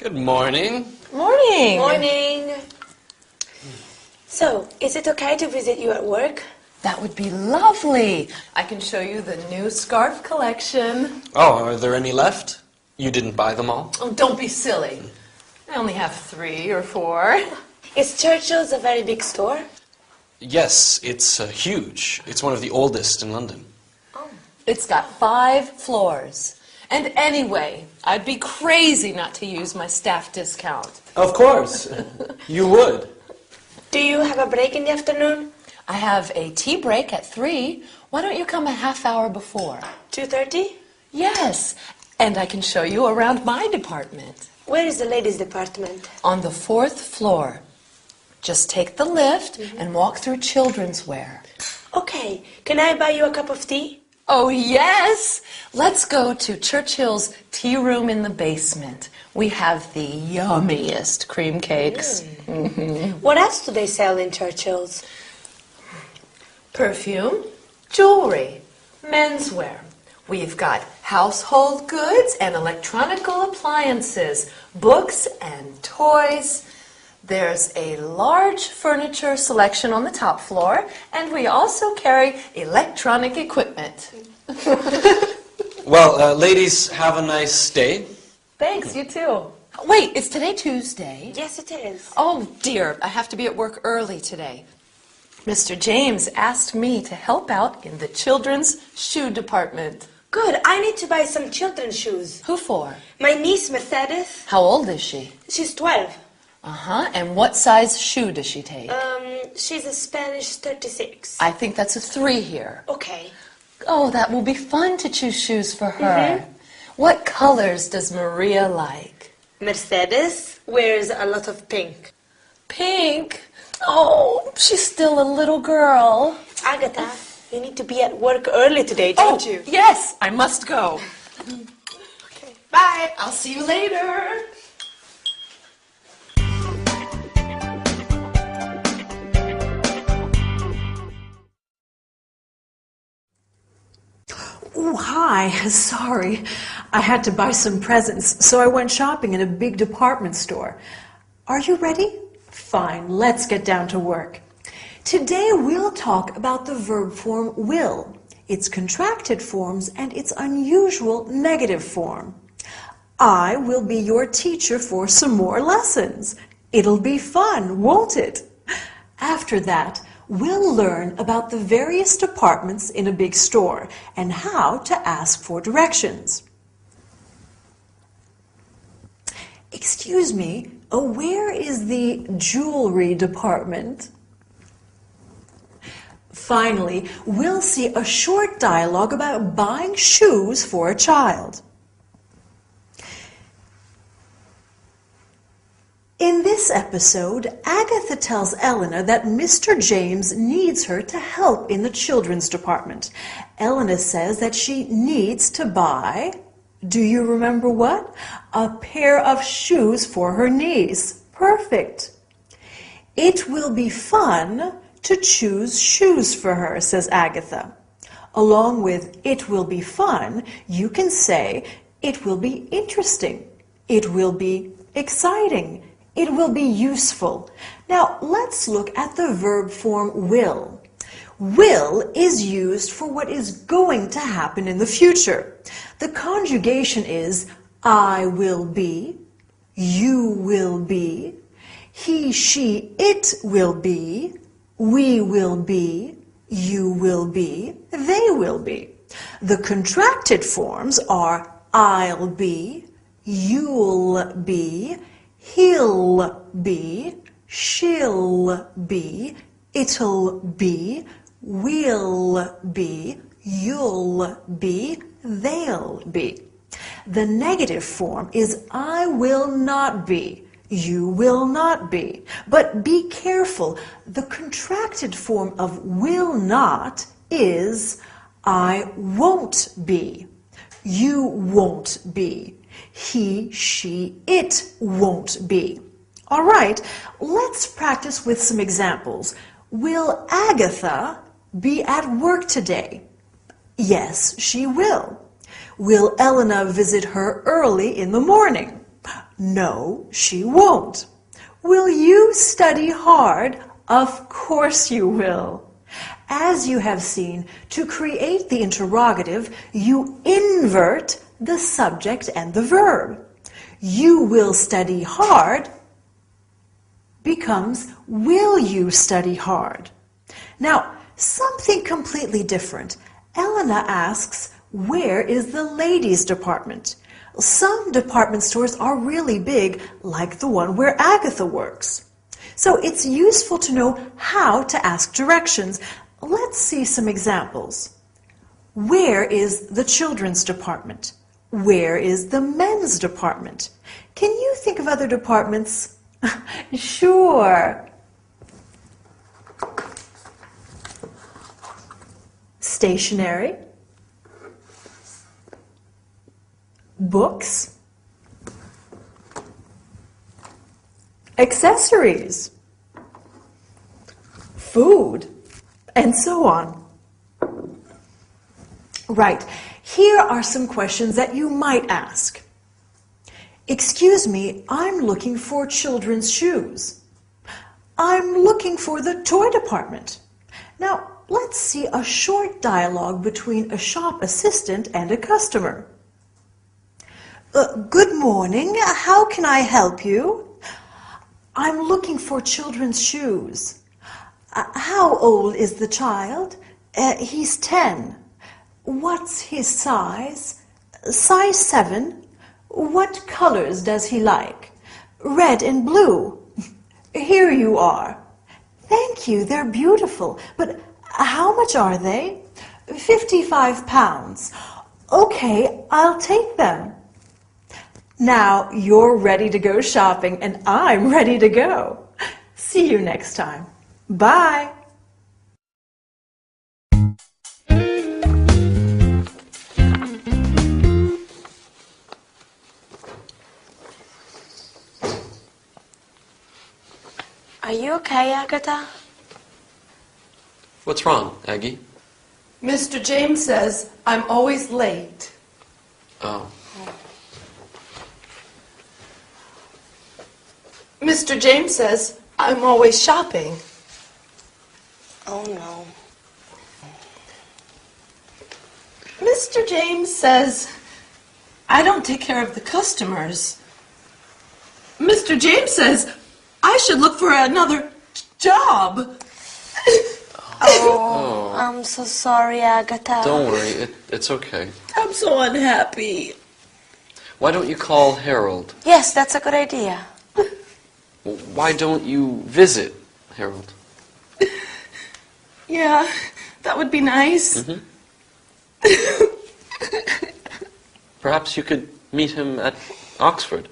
Good morning. Morning. Morning. So, is it okay to visit you at work? That would be lovely. I can show you the new scarf collection. Oh, are there any left? You didn't buy them all? Oh, don't be silly. I only have 3 or 4. Is Churchill's a very big store? Yes, it's huge. It's one of the oldest in London. Oh. It's got 5 floors. And anyway, I'd be crazy not to use my staff discount. Of course. You would. Do you have a break in the afternoon? I have a tea break at 3. Why don't you come a half hour before? 2:30? Yes, and I can show you around my department. Where is the ladies' department? On the 4th floor. Just take the lift and walk through children's wear. Okay, can I buy you a cup of tea? Oh, yes! Let's go to Churchill's tea room in the basement. We have the yummiest cream cakes. What else do they sell in Churchill's? Perfume, jewelry, menswear. We've got household goods and electronical appliances, books and toys. There's a large furniture selection on the top floor, and we also carry electronic equipment. Well, ladies, have a nice day. Thanks, you too. Wait, is today Tuesday? Yes, it is. Oh, dear, I have to be at work early today. Mr. James asked me to help out in the children's shoe department. Good, I need to buy some children's shoes. Who for? My niece, Mercedes, How old is she? she's 12. Uh-huh, and what size shoe does she take? She's a Spanish 36. I think that's a 3 here. Okay. Oh, that will be fun to choose shoes for her. What colors does Maria like? Mercedes wears a lot of pink. Pink? Oh, she's still a little girl. Agatha, you need to be at work early today, don't you? Yes, I must go. Okay. Bye. I'll see you later. Oh, hi. Sorry. I had to buy some presents, so I went shopping in a big department store. Are you ready? Fine, let's get down to work. Today we'll talk about the verb form will, its contracted forms, and its unusual negative form. I will be your teacher for some more lessons. It'll be fun, won't it? After that, we'll learn about the various departments in a big store and how to ask for directions. Excuse me, where is the jewelry department? Finally, we'll see a short dialogue about buying shoes for a child. In this episode, Agatha tells Elena that Mr. James needs her to help in the children's department. Elena says that she needs to buy, do you remember what? A pair of shoes for her niece. Perfect. It will be fun to choose shoes for her, says Agatha. Along with it will be fun, you can say it will be interesting. It will be exciting. It will be useful. Now, let's look at the verb form will. Will is used for what is going to happen in the future. The conjugation is I will be, you will be, he, she, it will be, we will be, you will be, they will be. The contracted forms are I'll be, you'll be, he'll be, she'll be, it'll be, we'll be, you'll be, they'll be. The negative form is I will not be, you will not be. But be careful, the contracted form of will not is I won't be, you won't be, he, she, it won't be. All right, let's practice with some examples. Will Agatha be at work today? Yes, she will. Will Elena visit her early in the morning? No, she won't. Will you study hard? Of course you will. As you have seen, to create the interrogative, you invert the subject and the verb. You will study hard becomes will you study hard. Now, something completely different. Elena asks, where is the ladies' department? Some department stores are really big, like the one where Agatha works. So it's useful to know how to ask directions. Let's see some examples. Where is the children's department? Where is the men's department? Can you think of other departments? Sure. Stationery. Books. Accessories. Food. And so on. Right, here are some questions that you might ask. Excuse me, I'm looking for children's shoes. I'm looking for the toy department. Now, let's see a short dialogue between a shop assistant and a customer. Good morning, how can I help you? I'm looking for children's shoes. How old is the child? He's 10. What's his size? Size 7. What colors does he like? Red and blue. Here you are. Thank you, they're beautiful. But how much are they? 55 pounds. Okay, I'll take them. Now you're ready to go shopping and I'm ready to go. See you next time. Bye. Are you okay, Agatha? What's wrong, Aggie? Mr. James says I'm always late. Oh. Mr. James says I'm always shopping. Oh, no. Mr. James says I don't take care of the customers. Mr. James says I should look for another job. Oh, I'm so sorry, Agatha. Don't worry, it's okay. I'm so unhappy. Why don't you call Harold? Yes, that's a good idea. Why don't you visit Harold? Yeah, that would be nice. Mm-hmm. Perhaps you could meet him at Oxford.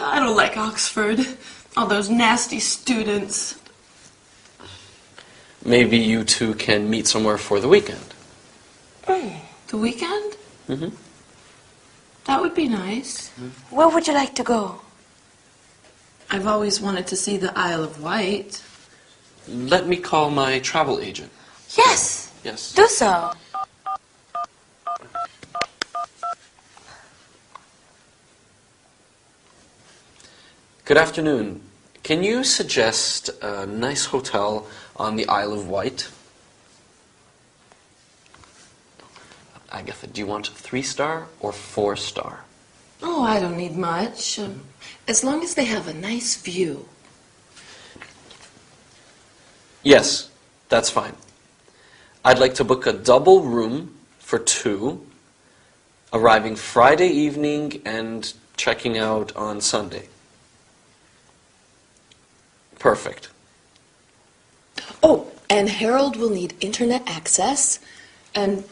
I don't like Oxford. All those nasty students. Maybe you two can meet somewhere for the weekend. The weekend? Mm-hmm. That would be nice. Where would you like to go? I've always wanted to see the Isle of Wight. Let me call my travel agent. Yes. Yes. Do so. Good afternoon. Can you suggest a nice hotel on the Isle of Wight? Agatha, do you want 3-star or 4-star? Oh, I don't need much. As long as they have a nice view. Yes, that's fine. I'd like to book a double room for 2, arriving Friday evening and checking out on Sunday. Perfect. Oh, and Harold will need internet access. And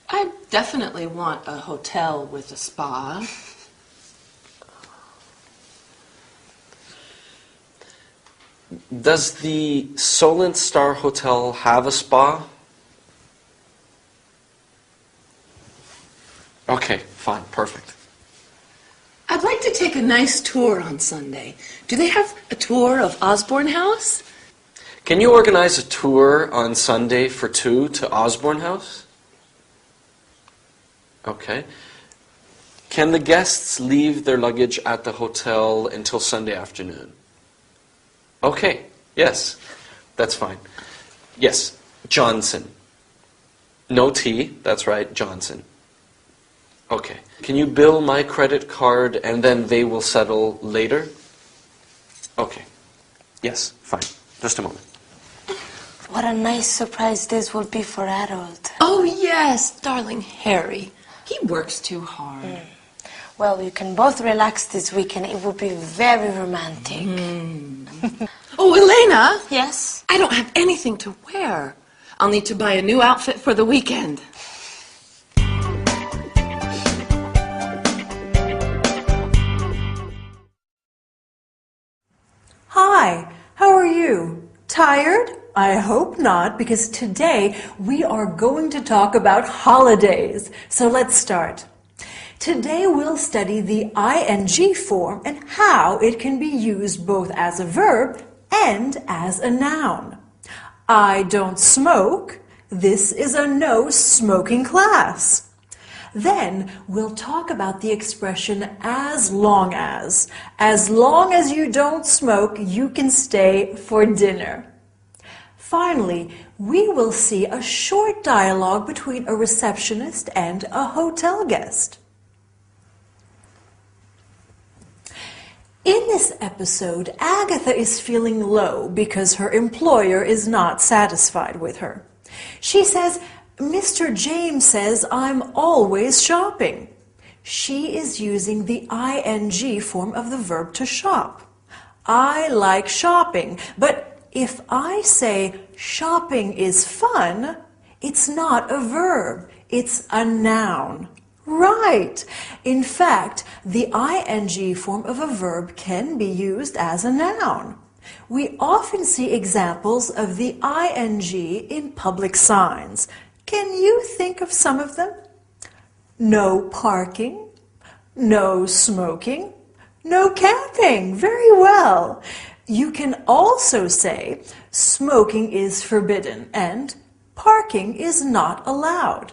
I definitely want a hotel with a spa. Does the Solent Star Hotel have a spa? Okay, fine, perfect. I'd like to take a nice tour on Sunday. Do they have a tour of Osborne House? Can you organize a tour on Sunday for 2 to Osborne House? Okay. Can the guests leave their luggage at the hotel until Sunday afternoon? Okay, yes, that's fine. Yes, Johnson. No T, that's right, Johnson. Okay. Can you bill my credit card and then they will settle later? Okay. Yes, fine. Just a moment. What a nice surprise this will be for Harold. Oh, yes, darling Harry. He works too hard. Well, you can both relax this weekend. It will be very romantic. Oh, Elena! Yes? I don't have anything to wear. I'll need to buy a new outfit for the weekend. Hi, how are you? Tired? I hope not, because today we are going to talk about holidays. So let's start. Today we'll study the ing form and how it can be used both as a verb and as a noun. I don't smoke. This is a no smoking class. Then we'll talk about the expression as long as. As long as you don't smoke, you can stay for dinner. Finally, we will see a short dialogue between a receptionist and a hotel guest. In this episode, Agatha is feeling low because her employer is not satisfied with her. She says, Mr. James says I'm always shopping. She is using the ing form of the verb to shop. I like shopping, but if I say shopping is fun, it's not a verb, it's a noun. Right. In fact, the ing form of a verb can be used as a noun. We often see examples of the ing in public signs. Can you think of some of them? No parking, no smoking, no camping. Very well. You can also say smoking is forbidden and parking is not allowed.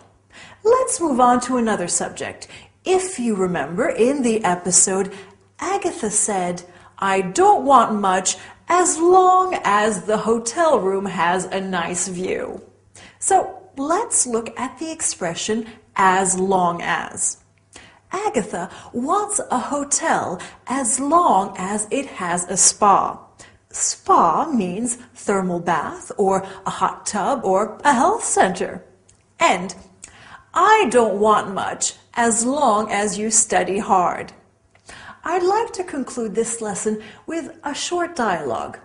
Let's move on to another subject. If you remember, in the episode, Agatha said, I don't want much as long as the hotel room has a nice view. So let's look at the expression as long as. Agatha wants a hotel as long as it has a spa. Spa means thermal bath or a hot tub or a health center. And I don't want much as long as you study hard. I'd like to conclude this lesson with a short dialogue.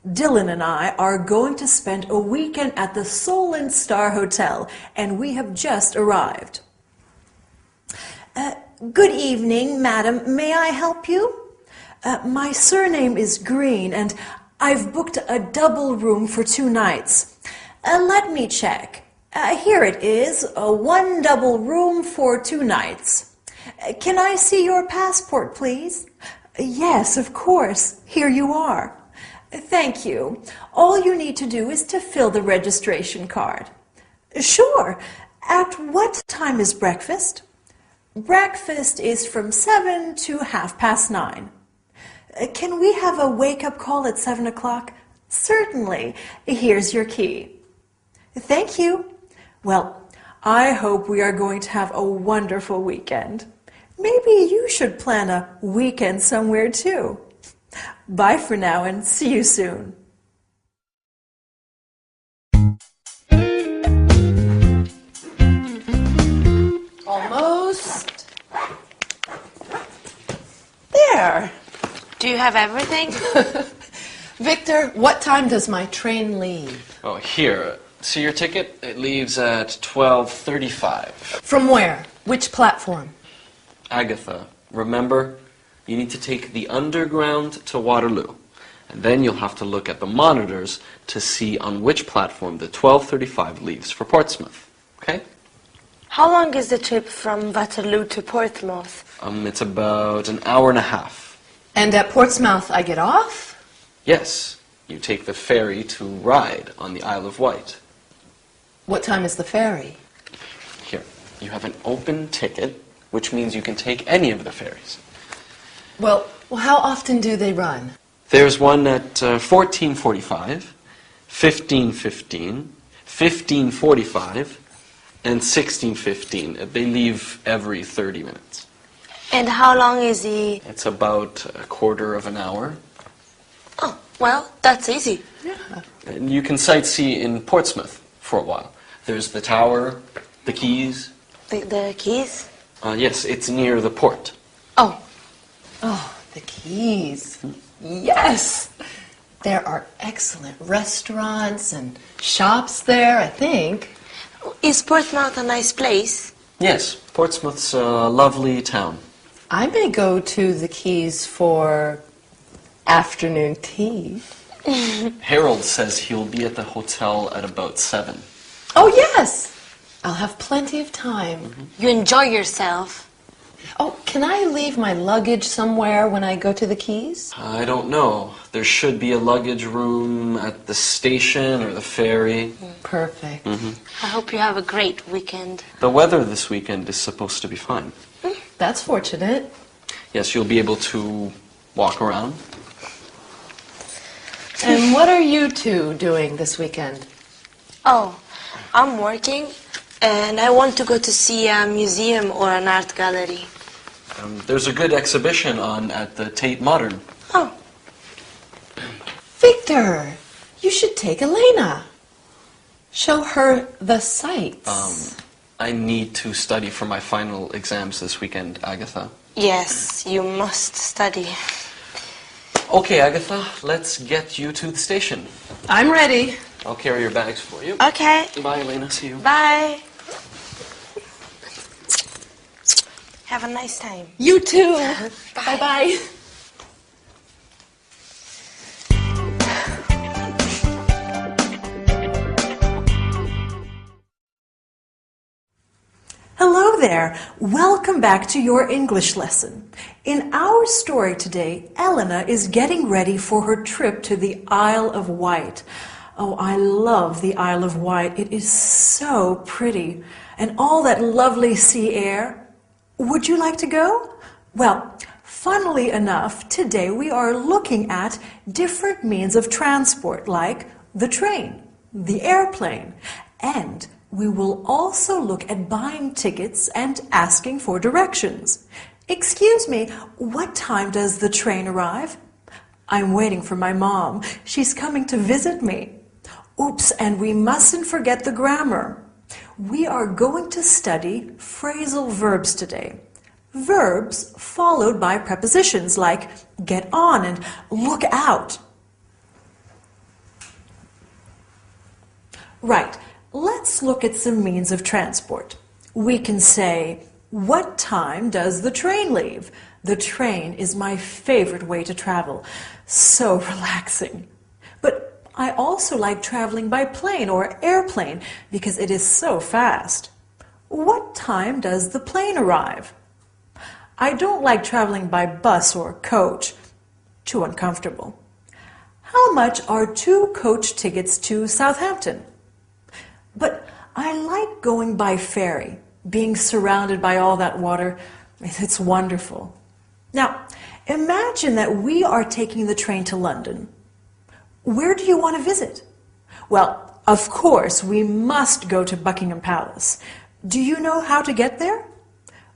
Dylan and I are going to spend a weekend at the Solent Star Hotel, and we have just arrived. Good evening, madam. May I help you? My surname is Green, and I've booked a double room for 2 nights. Let me check. Here it is, 1 double room for 2 nights. Can I see your passport, please? Yes, of course. Here you are. Thank you. All you need to do is to fill the registration card. Sure. At what time is breakfast? Breakfast is from 7 to 9:30. Can we have a wake-up call at 7 o'clock? Certainly. Here's your key. Thank you. Well, I hope we are going to have a wonderful weekend. Maybe you should plan a weekend somewhere too. Bye for now and see you soon. Almost. There. Do you have everything? Victor, what time does my train leave? Oh, here. See your ticket? It leaves at 12:35. From where? Which platform? Agatha, remember, you need to take the underground to Waterloo. And then you'll have to look at the monitors to see on which platform the 12:35 leaves for Portsmouth. Okay? How long is the trip from Waterloo to Portsmouth? It's about an hour and a half. And at Portsmouth I get off? Yes, you take the ferry to Ryde on the Isle of Wight. What time is the ferry? Here, you have an open ticket. which means you can take any of the ferries. Well, how often do they run? There's one at 14:45, 15:15, 15:45, and 16:15. They leave every 30 minutes. And how long is the... It's about a quarter of an hour. Oh, well, that's easy. And you can sightsee in Portsmouth for a while. There's the tower, the quays. The keys? Yes, it's near the port. Oh, Oh, the Keys. Yes! There are excellent restaurants and shops there, I think. is Portsmouth a nice place? Yes, Portsmouth's a lovely town. I may go to the Keys for afternoon tea. Harold says he'll be at the hotel at about 7. Oh, yes! I'll have plenty of time. You enjoy yourself. Oh, can I leave my luggage somewhere when I go to the Keys? I don't know. There should be a luggage room at the station or the ferry. Perfect. I hope you have a great weekend. The weather this weekend is supposed to be fine. That's fortunate. Yes, you'll be able to walk around. And what are you two doing this weekend? Oh, I'm working, and I want to go to see a museum or an art gallery. There's a good exhibition on at the Tate Modern. Oh, Victor, you should take Elena. Show her the sights. I need to study for my final exams this weekend, Agatha. yes, you must study. Okay, Agatha, let's get you to the station. I'm ready. I'll carry your bags for you. Okay, Bye, Elena. See you. bye. Have a nice time. You too. Bye-bye. Hello there. Welcome back to your English lesson. In our story today, Elena is getting ready for her trip to the Isle of Wight. Oh, I love the Isle of Wight. It is so pretty. And all that lovely sea air. Would you like to go? Well, funnily enough, today we are looking at different means of transport, like the train, the airplane, and we will also look at buying tickets and asking for directions. Excuse me, what time does the train arrive? I'm waiting for my mom. She's coming to visit me. Oops, and we mustn't forget the grammar. We are going to study phrasal verbs today. Verbs followed by prepositions like get on and look out. Right. Let's look at some means of transport. We can say, what time does the train leave? The train is my favorite way to travel. So relaxing. But I also like traveling by plane or airplane because it is so fast. What time does the plane arrive? I don't like traveling by bus or coach. Too uncomfortable. How much are 2 coach tickets to Southampton? But I like going by ferry, being surrounded by all that water. It's wonderful. Now, imagine that we are taking the train to London. Where do you want to visit? Well, of course, we must go to Buckingham Palace. Do you know how to get there?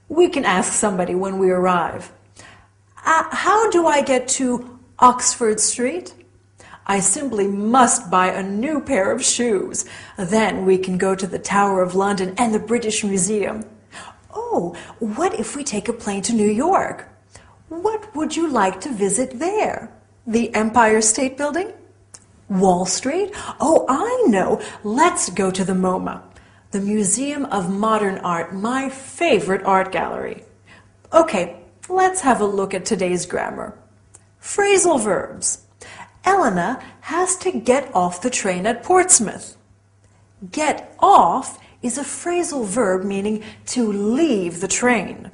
We can ask somebody when we arrive. How do I get to Oxford Street? I simply must buy a new pair of shoes. Then we can go to the Tower of London and the British Museum. Oh, what if we take a plane to New York? What would you like to visit there? The Empire State Building? Wall Street? Oh, I know. Let's go to the MoMA, the Museum of Modern Art, my favorite art gallery. Okay, let's have a look at today's grammar. Phrasal verbs. Elena has to get off the train at Portsmouth. Get off is a phrasal verb meaning to leave the train.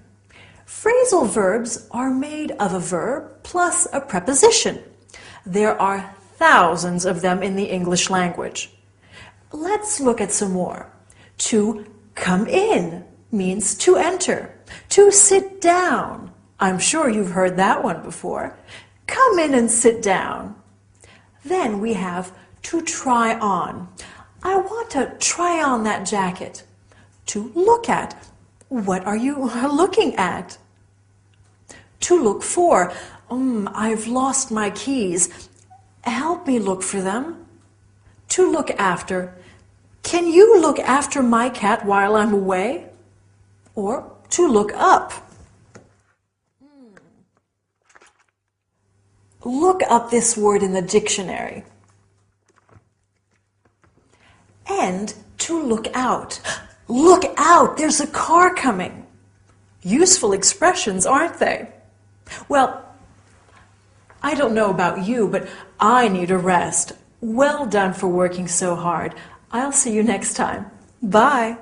Phrasal verbs are made of a verb plus a preposition. There are thousands of them in the English language. Let's look at some more. To come in, means to enter, to sit down. I'm sure you've heard that one before. Come in and sit down. Then we have to try on. I want to try on that jacket. To look at. What are you looking at? To look for. I've lost my keys. Help me look for them. To look after. Can you look after my cat while I'm away? Or to look up. Look up this word in the dictionary. And to look out. Look out, there's a car coming. Useful expressions, aren't they? Well, I don't know about you, but I need a rest. Well done for working so hard. I'll see you next time. Bye.